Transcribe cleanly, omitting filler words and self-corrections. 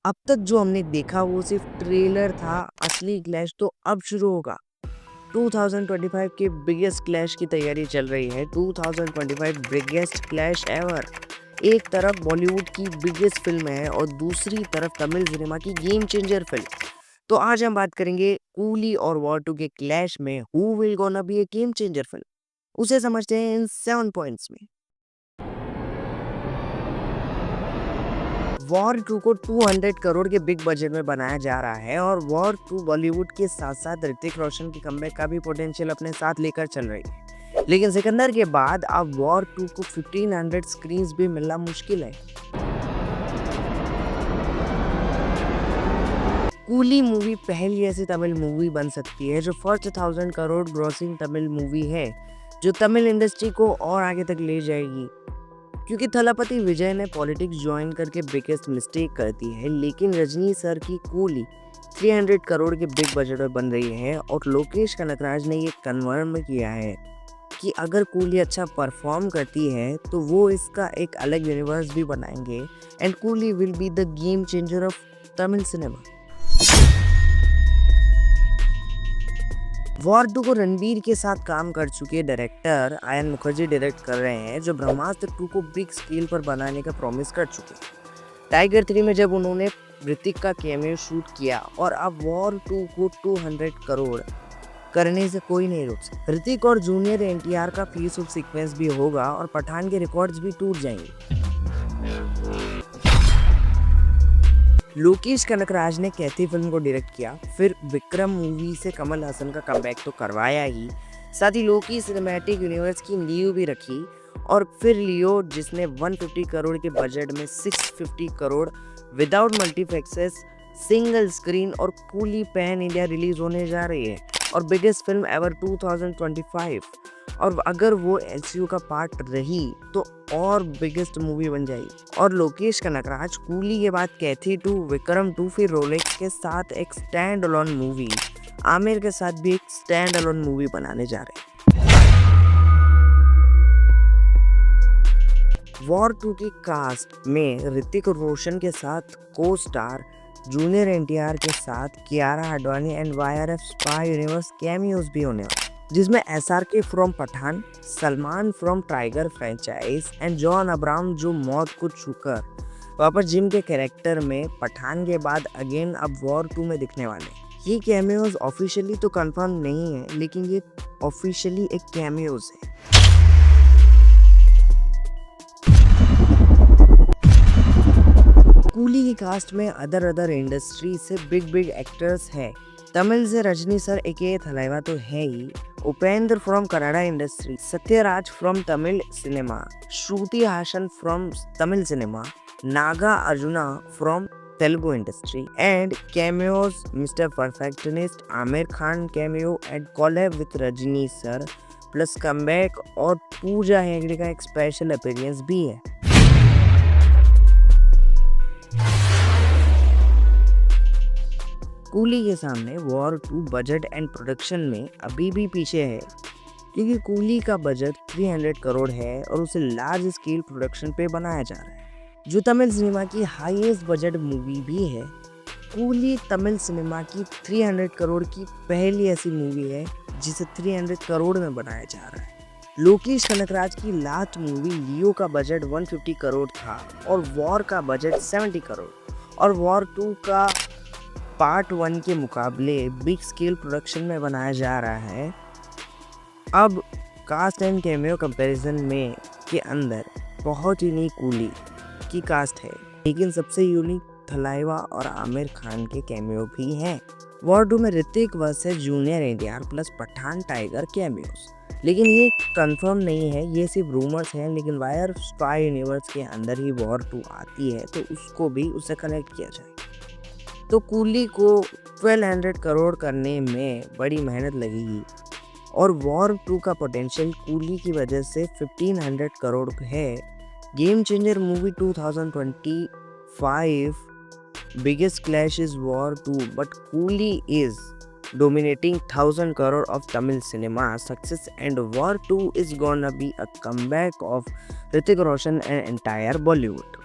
अब तक जो हमने देखा वो सिर्फ ट्रेलर था, असली क्लैश तो अब शुरू होगा। 2025 के बिगेस्ट क्लैश की तैयारी चल रही है। 2025 बिगेस्ट क्लैश एवर। एक तरफ बॉलीवुड की बिगेस्ट फिल्म है और दूसरी तरफ तमिल सिनेमा की गेम चेंजर फिल्म। तो आज हम बात करेंगे कूली और वॉर 2 के क्लैश में who will gonna be A game changer film. उसे समझते हैं इन 7 पॉइंट्स में। वॉर 2 को 200 करोड़ के बिग बजट में बनाया जा रहा है और वॉर 2 बॉलीवुड के साथ साथ ऋतिक रोशन की कमबैक का भी पोटेंशियल अपने साथ लेकर चल रही है। लेकिन सिकंदर के बाद अब वॉर 2 को 1500 स्क्रीन्स भी मिलना मुश्किल है। कूली मूवी पहली ऐसी तमिल मूवी बन सकती है जो first 1000 crore grossing Tamil movie है, जो तमिल इंडस्ट्री को और आगे तक ले जाएगी। क्योंकि थलापति विजय ने पॉलिटिक्स ज्वाइन करके बिगेस्ट मिस्टेक कर दी है, लेकिन रजनी सर की कूली 300 करोड़ के बिग बजट में बन रही है और लोकेश कनकराज ने ये कन्फर्म किया है कि अगर कूली अच्छा परफॉर्म करती है तो वो इसका एक अलग यूनिवर्स भी बनाएंगे and coolie will be the game changer of Tamil cinema. War 2 को रणबीर के साथ काम कर चुके डायरेक्टर आयन मुखर्जी डायरेक्ट कर रहे हैं, जो ब्रह्मास्त्र 2 को बिग स्केल पर बनाने का प्रॉमिस कर चुके हैं। टाइगर 3 में जब उन्होंने ऋतिक का कैमियो शूट किया और अब वॉर 2 को 200 करोड़ करने से कोई नहीं रोक सकता। ऋतिक और जूनियर एनटीआर का फेस ऑफ सीक्वेंस भी होगा और पठान के रिकॉर्ड्स भी टूट जाएंगे। लोकेश कनकराज ने कैथी फिल्म को डायरेक्ट किया, फिर विक्रम मूवी से कमल हसन का कमबैक तो करवाया ही, साथ ही लोकी सिनेमैटिक यूनिवर्स की नींव भी रखी और फिर लियो जिसने 150 करोड़ के बजट में 650 crore without multiplexes single screen और कूली पैन इंडिया रिलीज होने जा रही है और बिगेस्ट फिल्म एवर 2025। और अगर वो एलसीयू का पार्ट रही तो और बिगेस्ट मूवी बन जाएगी। और लोकेश कनकराज कूली के बाद कैथी 2, विक्रम 2, फिर रोलेक्स के साथ एक स्टैंड अलोन मूवी, आमिर के साथ भी एक स्टैंड अलोन मूवी बनाने जा रहे हैं। वॉर 2 की कास्ट में ऋतिक रोशन के साथ को स्टार जूनियर एनटीआर के साथ Kiara Advani and YRF spy universe cameos भी होने वाले, जिसमें SRK from Pathaan, Salman from Tiger franchise and John Abraham जो मौत को छूकर वापस जिम के कैरेक्टर में पठान के बाद अगेन अब वॉर 2 में दिखने वाले। ये कैमियोज ऑफिशियली तो कंफर्म नहीं है, लेकिन ये ऑफिशियली एक कैमियोज है। कूली की कास्ट में अदर इंडस्ट्री से बिग एक्टर्स है। तमिल से रजनी सर एके थलाइवा तो है ही, Upendra from Kannada industry, Sathyaraj from Tamil cinema, Shruti Haasan from Tamil cinema, Naga Arjuna from Telugu industry and cameos mister perfectionist Aamir Khan cameo and collab with Rajini sir plus comeback और पूजा हेगड़े का एक स्पेशल अपीयरेंस भी है। कूली के सामने वॉर 2 बजट एंड प्रोडक्शन में अभी भी पीछे है, क्योंकि कूली का बजट 300 करोड़ है और उसे लार्ज स्केल प्रोडक्शन पे बनाया जा रहा है, जो तमिल सिनेमा की हाईएस्ट बजट मूवी भी है। कूली तमिल सिनेमा की 300 करोड़ की पहली ऐसी मूवी है जिसे 300 करोड़ में बनाया जा रहा है। लोकेश कनकराज की लास्ट मूवी लियो का बजट 150 करोड़ था और वॉर का बजट 70 करोड़ और वॉर 2 का पार्ट 1 के मुकाबले बिग स्केल प्रोडक्शन में बनाया जा रहा है। अब कास्ट एंड कैमियो कंपैरिजन में के अंदर बहुत यूनिक कूली की कास्ट है, लेकिन सबसे यूनिक थलाइवा और आमिर खान के कैमियो भी हैं। वॉर 2 में Hrithik versus junior NTR plus Pathaan Tiger cameos, लेकिन ये कंफर्म नहीं है, ये सिर्फ रूमर्स हैं। लेकिन वायर स्पाई यूनिवर्स के अंदर ही वॉर 2 आती है तो उसको भी उससे कनेक्ट किया जाए। तो कूली को 1200 करोड़ करने में बड़ी मेहनत लगेगी और वॉर 2 का पोटेंशियल कूली की वजह से 1500 करोड़ है। Game changer movie 2025 biggest clash is war 2 but coolie is dominating 1000 crore of Tamil cinema success and War 2 is gonna be a comeback of Hrithik Roshan and entire Bollywood.